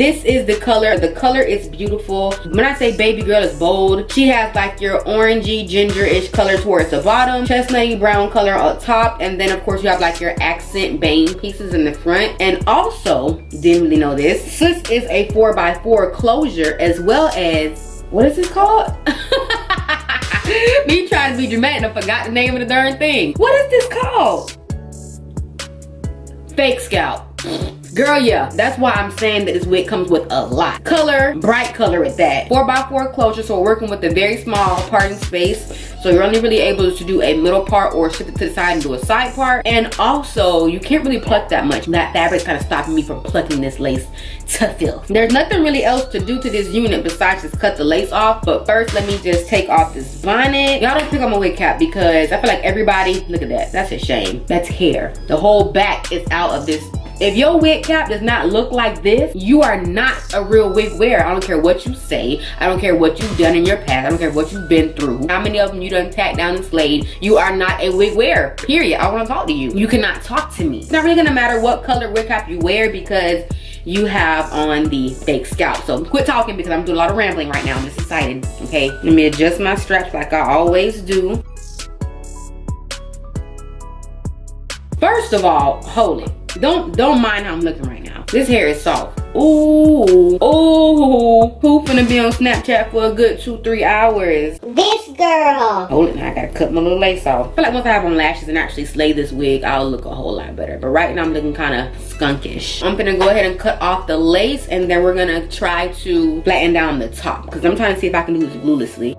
this is the color. The color is beautiful. When I say baby girl, it's bold. She has like your orangey, ginger-ish color towards the bottom, chestnutty brown color on top, and then of course you have like your accent bang pieces in the front. And also, didn't really know this, sis is a 4x4 closure, as well as, what is this called? Me trying to be dramatic, I forgot the name of the darn thing. What is this called? Fake scalp. Girl, yeah, that's why I'm saying that this wig comes with a lot. Color, bright color at that. 4x4 closure, so we're working with a very small parting space. So you're only really able to do a middle part or shift it to the side and do a side part. And also, you can't really pluck that much. That fabric's kind of stopping me from plucking this lace to filth. There's nothing really else to do to this unit besides just cut the lace off. But first, let me just take off this bonnet. Y'all don't pick on my wig cap because I feel like everybody, look at that, that's a shame. That's hair. The whole back is out of this. If your wig cap does not look like this, you are not a real wig wearer. I don't care what you say. I don't care what you've done in your past. I don't care what you've been through. How many of them you done tacked down and slayed. You are not a wig wearer, period. I want to talk to you. You cannot talk to me. It's not really gonna matter what color wig cap you wear because you have on the fake scalp. So quit talking because I'm doing a lot of rambling right now. I'm just excited, okay? Let me adjust my straps like I always do. First of all, hold it. Don't mind how I'm looking right now. This hair is soft. Ooh, ooh. Who finna be on Snapchat for a good 2-3 hours? This girl. Hold it, now I gotta cut my little lace off. I feel like once I have on lashes and actually slay this wig, I'll look a whole lot better. But right now I'm looking kind of skunkish. I'm gonna go ahead and cut off the lace and then we're gonna try to flatten down the top because I'm trying to see if I can do this gluelessly.